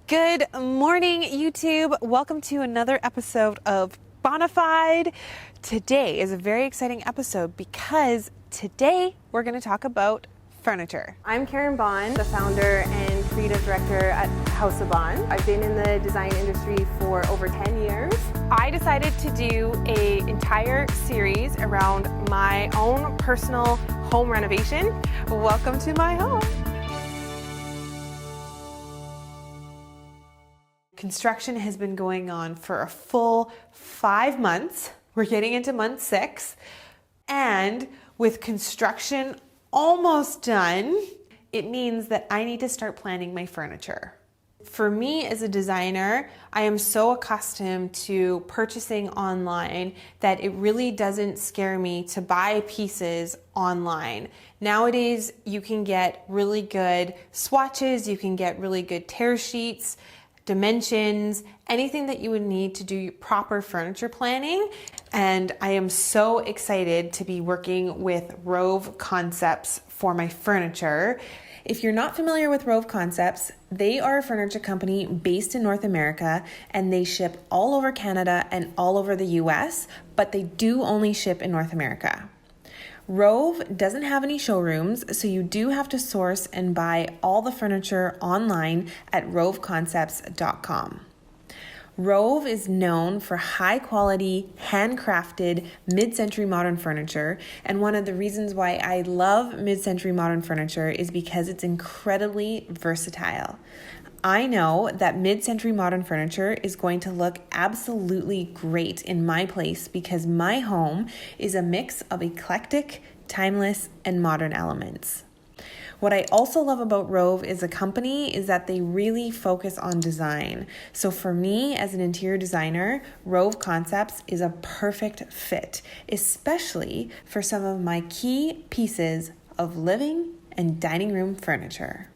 Good morning, YouTube. Welcome to another episode of Bohnafide. Today is a very exciting episode because today we're going to talk about furniture. I'm Karin Bohn, the founder and creative director at House of Bohn. I've been in the design industry for over 10 years. I decided to do an entire series around my own personal home renovation. Welcome to my home. Construction has been going on for a full 5 months. We're getting into month 6. And with construction almost done, it means that I need to start planning my furniture. For me as a designer, I am so accustomed to purchasing online that it really doesn't scare me to buy pieces online. Nowadays, you can get really good swatches, you can get really good tear sheets, dimensions, anything that you would need to do proper furniture planning. And I am so excited to be working with Rove Concepts for my furniture. If you're not familiar with Rove Concepts, they are a furniture company based in North America and they ship all over Canada and all over the US, but they do only ship in North America. Rove doesn't have any showrooms, so you do have to source and buy all the furniture online at roveconcepts.com. Rove is known for high quality, handcrafted, mid-century modern furniture, and one of the reasons why I love mid-century modern furniture is because it's incredibly versatile. I know that mid-century modern furniture is going to look absolutely great in my place because my home is a mix of eclectic, timeless, and modern elements. What I also love about Rove as a company is that they really focus on design. So for me as an interior designer, Rove Concepts is a perfect fit, especially for some of my key pieces of living and dining room furniture.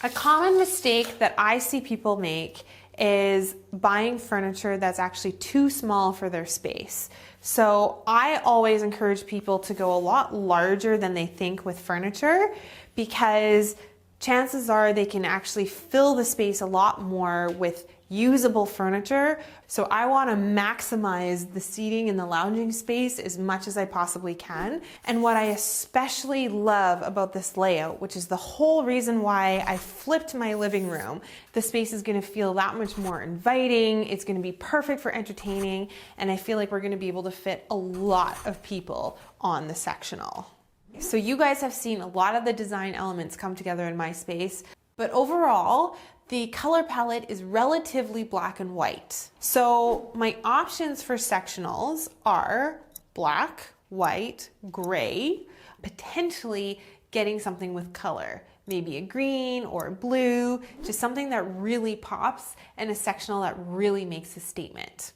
A common mistake that I see people make is buying furniture that's actually too small for their space. So I always encourage people to go a lot larger than they think with furniture because chances are they can actually fill the space a lot more with usable furniture. So I want to maximize the seating and the lounging space as much as I possibly can. And what I especially love about this layout, which is the whole reason why I flipped my living room, the space is going to feel that much more inviting. It's going to be perfect for entertaining. And I feel like we're going to be able to fit a lot of people on the sectional. So you guys have seen a lot of the design elements come together in my space, but overall, the color palette is relatively black and white. So my options for sectionals are black, white, gray, potentially getting something with color. Maybe a green or a blue, just something that really pops and a sectional that really makes a statement.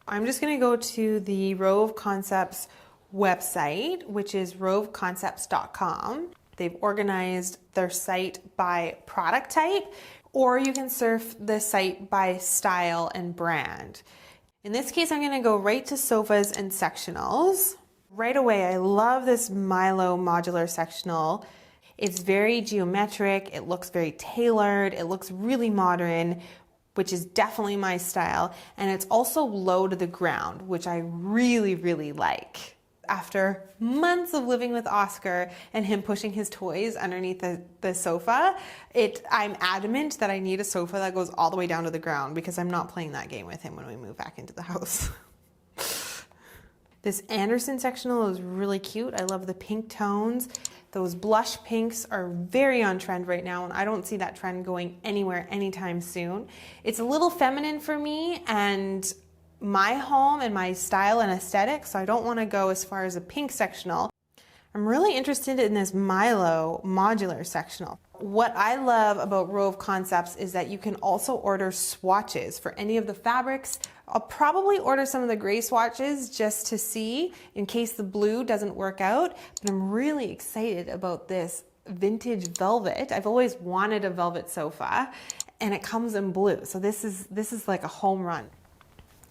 I'm just gonna go to the Rove Concepts website, which is roveconcepts.com. They've organized their site by product type, or you can surf the site by style and brand. In this case, I'm going to go right to sofas and sectionals. Right away, I love this Milo modular sectional. It's very geometric, it looks very tailored, it looks really modern, which is definitely my style, and it's also low to the ground, which I really, really like. After months of living with Oscar and him pushing his toys underneath the sofa, I'm adamant that I need a sofa that goes all the way down to the ground because I'm not playing that game with him when we move back into the house. This Anderson sectional is really cute. I love the pink tones. Those blush pinks are very on trend right now, and I don't see that trend going anywhere anytime soon. It's a little feminine for me and my home and my style and aesthetic, so I don't want to go as far as a pink sectional. I'm really interested in this Milo modular sectional. What I love about Rove Concepts is that you can also order swatches for any of the fabrics. I'll probably order some of the gray swatches just to see in case the blue doesn't work out, but I'm really excited about this vintage velvet. I've always wanted a velvet sofa and it comes in blue, so this is like a home run.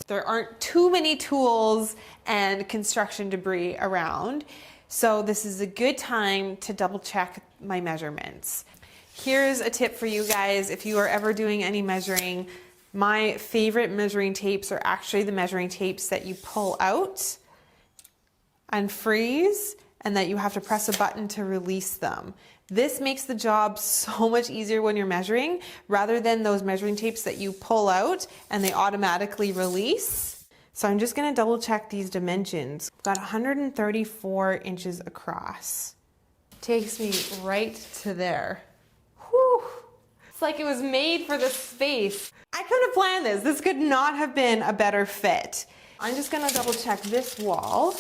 There aren't too many tools and construction debris around, so this is a good time to double check my measurements. Here's a tip for you guys if you are ever doing any measuring. My favorite measuring tapes are actually the measuring tapes that you pull out and freeze, and that you have to press a button to release them. This makes the job so much easier when you're measuring, rather than those measuring tapes that you pull out and they automatically release. So I'm just gonna double check these dimensions. I've got 134 inches across. Takes me right to there. Whew. It's like it was made for this space. I couldn't have planned this. This could not have been a better fit. I'm just gonna double check this wall.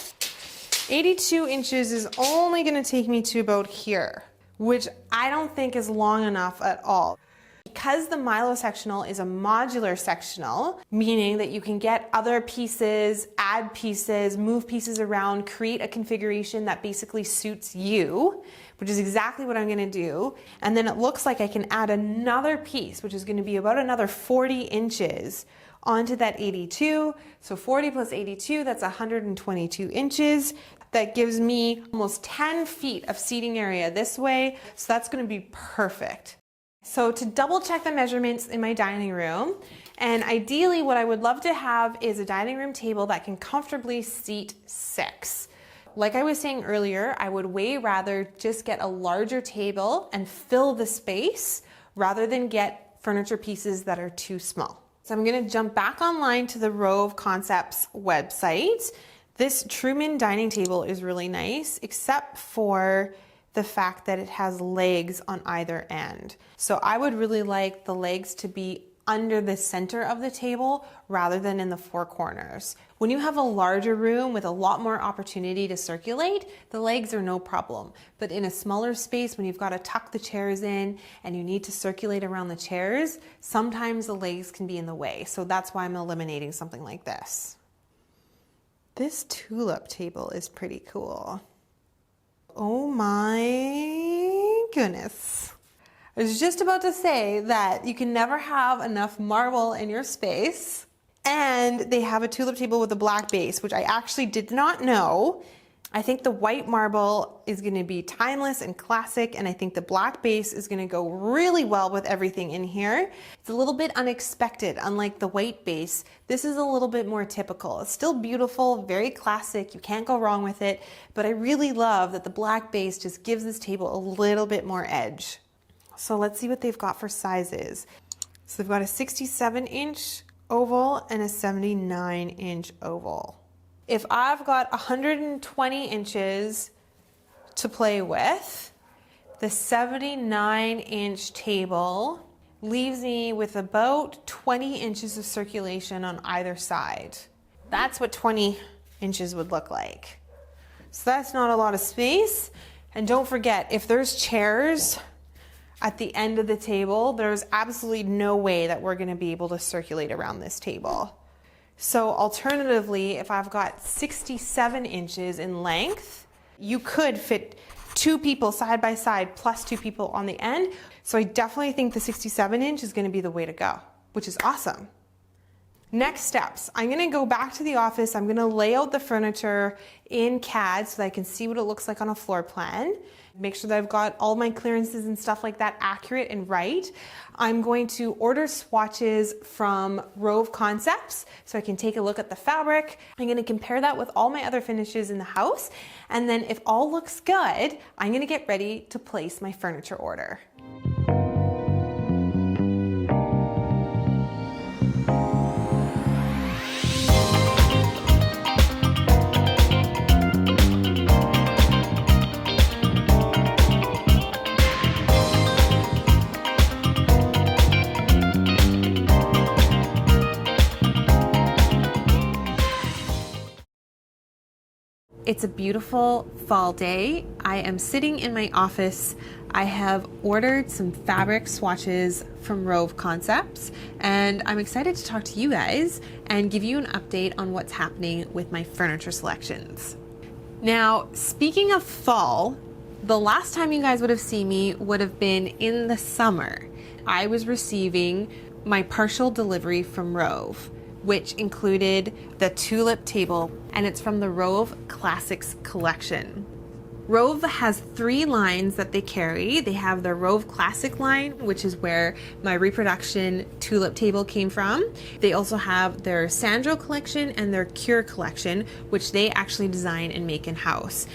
82 inches is only gonna take me to about here, which I don't think is long enough at all. Because the Milo sectional is a modular sectional, meaning that you can get other pieces, add pieces, move pieces around, create a configuration that basically suits you, which is exactly what I'm gonna do. And then it looks like I can add another piece, which is gonna be about another 40 inches onto that 82. So 40 plus 82, that's 122 inches. That gives me almost 10 feet of seating area this way. So that's gonna be perfect. So to double check the measurements in my dining room, and ideally what I would love to have is a dining room table that can comfortably seat 6. Like I was saying earlier, I would way rather just get a larger table and fill the space rather than get furniture pieces that are too small. So I'm gonna jump back online to the Rove Concepts website. This Truman dining table is really nice, except for the fact that it has legs on either end. So I would really like the legs to be under the center of the table rather than in the four corners. When you have a larger room with a lot more opportunity to circulate, the legs are no problem. But in a smaller space, when you've got to tuck the chairs in and you need to circulate around the chairs, sometimes the legs can be in the way. So that's why I'm eliminating something like this. This tulip table is pretty cool. Oh my goodness. I was just about to say that you can never have enough marble in your space. And they have a tulip table with a black base, which I actually did not know. I think the white marble is going to be timeless and classic, and I think the black base is going to go really well with everything in here. It's a little bit unexpected, unlike the white base. This is a little bit more typical. It's still beautiful, very classic, you can't go wrong with it, but I really love that the black base just gives this table a little bit more edge. So let's see what they've got for sizes. So they've got a 67-inch oval and a 79-inch oval. If I've got 120 inches to play with, the 79-inch table leaves me with about 20 inches of circulation on either side. That's what 20 inches would look like. So that's not a lot of space. And don't forget, if there's chairs at the end of the table, there's absolutely no way that we're gonna be able to circulate around this table. So alternatively, if I've got 67 inches in length, you could fit 2 people side by side plus 2 people on the end. So I definitely think the 67-inch is gonna be the way to go, which is awesome. Next steps, I'm gonna go back to the office. I'm gonna lay out the furniture in CAD so that I can see what it looks like on a floor plan. Make sure that I've got all my clearances and stuff like that accurate and right. I'm going to order swatches from Rove Concepts so I can take a look at the fabric. I'm gonna compare that with all my other finishes in the house. And then if all looks good, I'm gonna get ready to place my furniture order. It's a beautiful fall day. I am sitting in my office. I have ordered some fabric swatches from Rove Concepts, and I'm excited to talk to you guys and give you an update on what's happening with my furniture selections. Now, speaking of fall, the last time you guys would have seen me would have been in the summer. I was receiving my partial delivery from Rove, which included the tulip table, and it's from the Rove Classics collection. Rove has 3 lines that they carry. They have their Rove Classic line, which is where my reproduction tulip table came from. They also have their Sandro collection and their Cure collection, which they actually design and make in-house.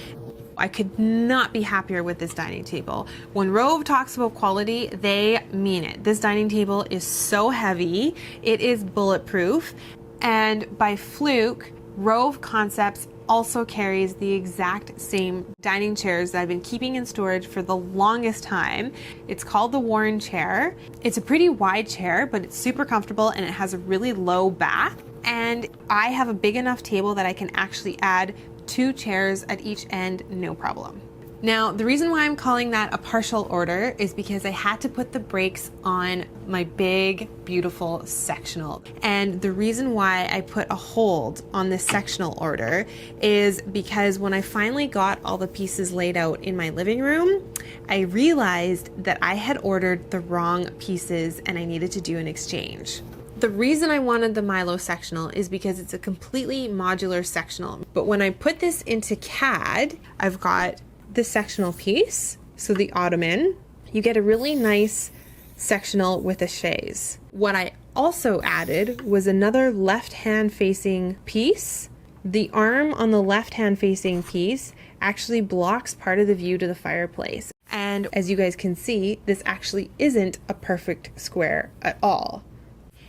I could not be happier with this dining table. When Rove talks about quality, they mean it. This dining table is so heavy. It is bulletproof. And by fluke, Rove Concepts also carries the exact same dining chairs that I've been keeping in storage for the longest time. It's called the Warren chair. It's a pretty wide chair, but it's super comfortable and it has a really low back. And I have a big enough table that I can actually add 2 chairs at each end, no problem. Now, the reason why I'm calling that a partial order is because I had to put the brakes on my big, beautiful sectional. And the reason why I put a hold on this sectional order is because when I finally got all the pieces laid out in my living room, I realized that I had ordered the wrong pieces and I needed to do an exchange. The reason I wanted the Milo sectional is because it's a completely modular sectional. But when I put this into CAD, I've got the sectional piece, so the ottoman. You get a really nice sectional with a chaise. What I also added was another left-hand facing piece. The arm on the left-hand facing piece actually blocks part of the view to the fireplace. And as you guys can see, this actually isn't a perfect square at all.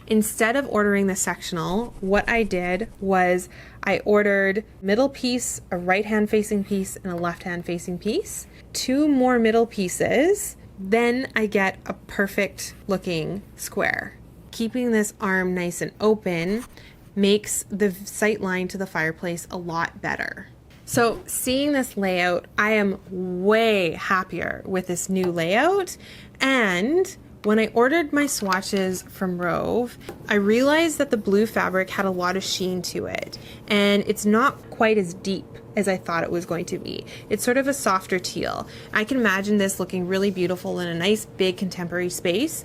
Instead of ordering the sectional, what I did was I ordered middle piece, a right-hand facing piece, and a left-hand facing piece, 2 more middle pieces, then I get a perfect looking square. Keeping this arm nice and open makes the sight line to the fireplace a lot better. So seeing this layout, I am way happier with this new layout. And when I ordered my swatches from Rove, I realized that the blue fabric had a lot of sheen to it, and it's not quite as deep as I thought it was going to be. It's sort of a softer teal. I can imagine this looking really beautiful in a nice big contemporary space,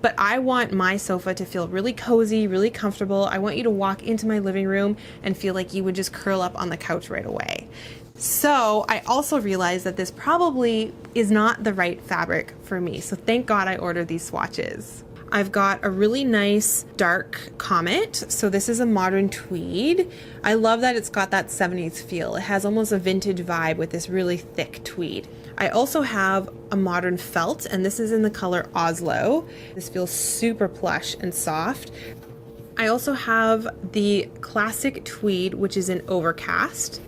but I want my sofa to feel really cozy, really comfortable. I want you to walk into my living room and feel like you would just curl up on the couch right away. So I also realized that this probably is not the right fabric for me. So thank God I ordered these swatches. I've got a really nice dark comet. So this is a modern tweed. I love that it's got that 70s feel. It has almost a vintage vibe with this really thick tweed. I also have a modern felt, and this is in the color Oslo. This feels super plush and soft. I also have the classic tweed, which is in overcast.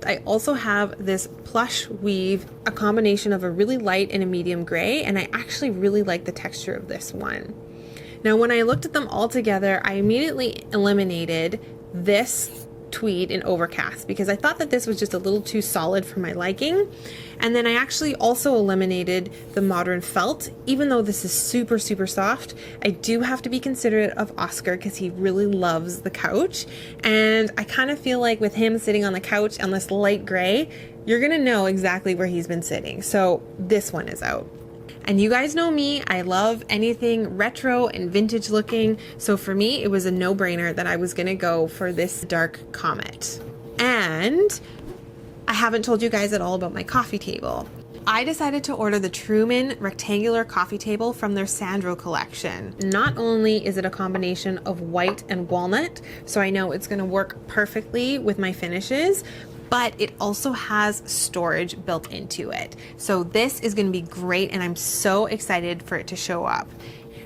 I also have this plush weave, a combination of a really light and a medium gray, and I actually really like the texture of this one. Now, when I looked at them all together, I immediately eliminated this tweed in overcast because I thought that this was just a little too solid for my liking. And then I actually also eliminated the modern felt. Even though this is super, super soft, I do have to be considerate of Oscar because he really loves the couch. And I kind of feel like with him sitting on the couch on this light gray, you're gonna know exactly where he's been sitting. So this one is out. And you guys know me, I love anything retro and vintage looking. So for me, it was a no-brainer that I was gonna go for this dark comet. And I haven't told you guys at all about my coffee table. I decided to order the Truman rectangular coffee table from their Sandro collection. Not only is it a combination of white and walnut, so I know it's gonna work perfectly with my finishes, but it also has storage built into it. So this is gonna be great, and I'm so excited for it to show up.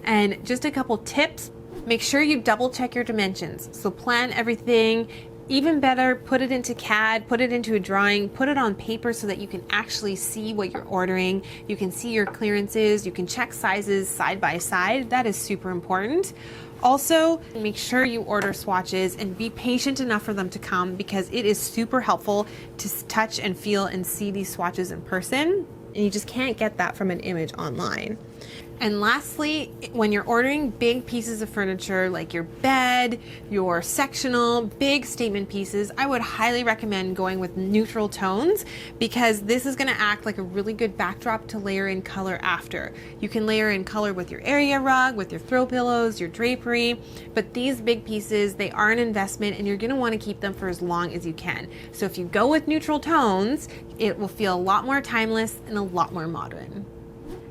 And just a couple tips, make sure you double check your dimensions. So plan everything. Even better, put it into CAD, put it into a drawing, put it on paper so that you can actually see what you're ordering. You can see your clearances, you can check sizes side by side. That is super important. Also, make sure you order swatches and be patient enough for them to come because it is super helpful to touch and feel and see these swatches in person. And you just can't get that from an image online. And lastly, when you're ordering big pieces of furniture like your bed, your sectional, big statement pieces, I would highly recommend going with neutral tones because this is going to act like a really good backdrop to layer in color after. You can layer in color with your area rug, with your throw pillows, your drapery, but these big pieces, they are an investment and you're going to want to keep them for as long as you can. So if you go with neutral tones, it will feel a lot more timeless and a lot more modern.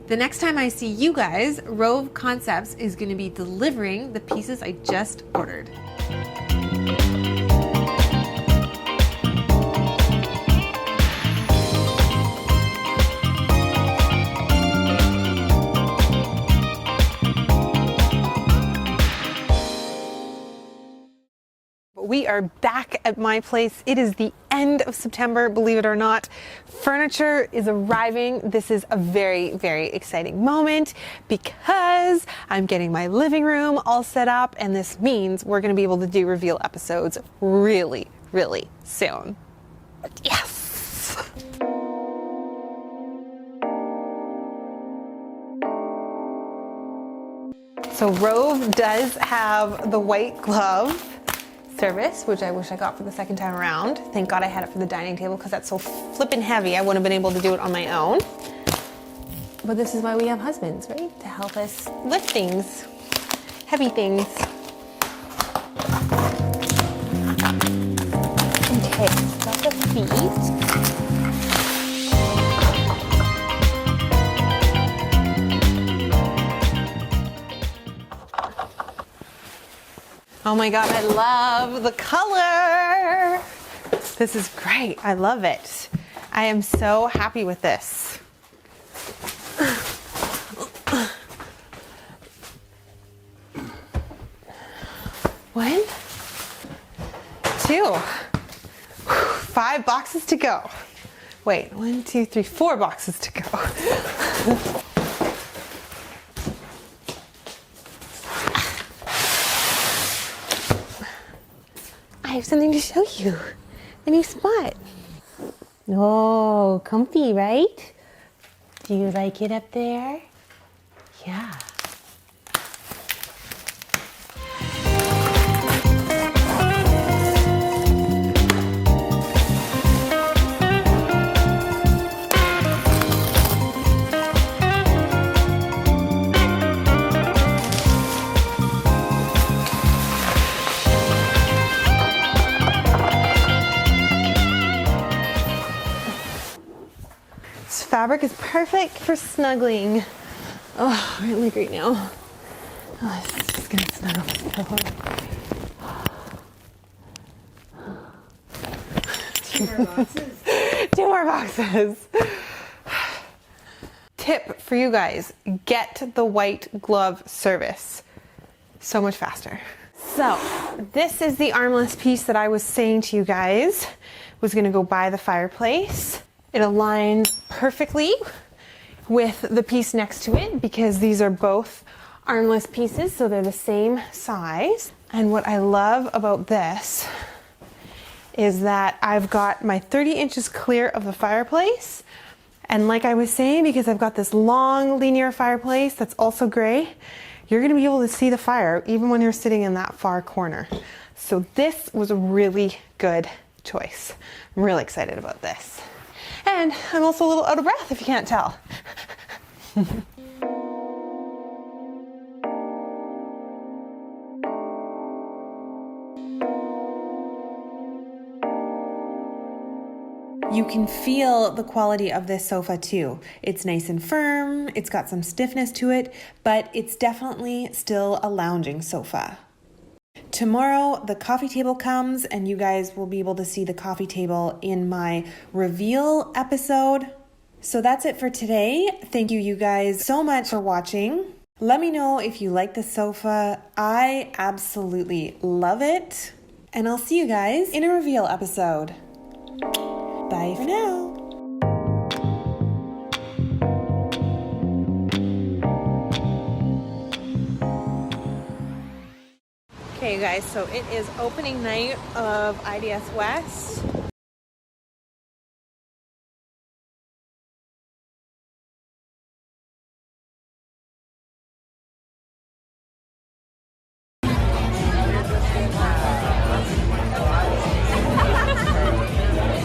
The next time I see you guys, Rove Concepts is going to be delivering the pieces I just ordered. We are back at my place. It is the end of September, believe it or not. Furniture is arriving. This is a very, very exciting moment because I'm getting my living room all set up, and this means we're going to be able to do reveal episodes really, really soon. Yes! So Rove does have the white glove service, which I wish I got for the second time around. Thank God I had it for the dining table because that's so flippin' heavy. I wouldn't have been able to do it on my own. But this is why we have husbands, right? To help us lift things, heavy things. Okay, got the feet. Oh my God, I love the color. This is great. I love it. I am so happy with this. One, two, 5 boxes to go. Wait, 1, 2, 3, 4 boxes to go. I have something to show you. A new spot. Oh, comfy, right? Do you like it up there? Yeah. Fabric is perfect for snuggling. Oh, I'm really great now. Oh, this is just gonna snuggle so hard. 2 more boxes. 2 more boxes. Tip for you guys, get the white glove service. So much faster. So, this is the armless piece that I was saying to you guys was gonna go by the fireplace. It aligns perfectly with the piece next to it because these are both armless pieces, so they're the same size. And what I love about this is that I've got my 30 inches clear of the fireplace. And like I was saying, because I've got this long linear fireplace that's also gray, you're gonna be able to see the fire even when you're sitting in that far corner. So this was a really good choice. I'm really excited about this. And I'm also a little out of breath if you can't tell. You can feel the quality of this sofa too. It's nice and firm, it's got some stiffness to it, but it's definitely still a lounging sofa. Tomorrow, the coffee table comes and you guys will be able to see the coffee table in my reveal episode. So that's it for today. Thank you guys so much for watching. Let me know if you like the sofa. I absolutely love it. And I'll see you guys in a reveal episode. Bye for now. Okay, you guys, so it is opening night of IDS West.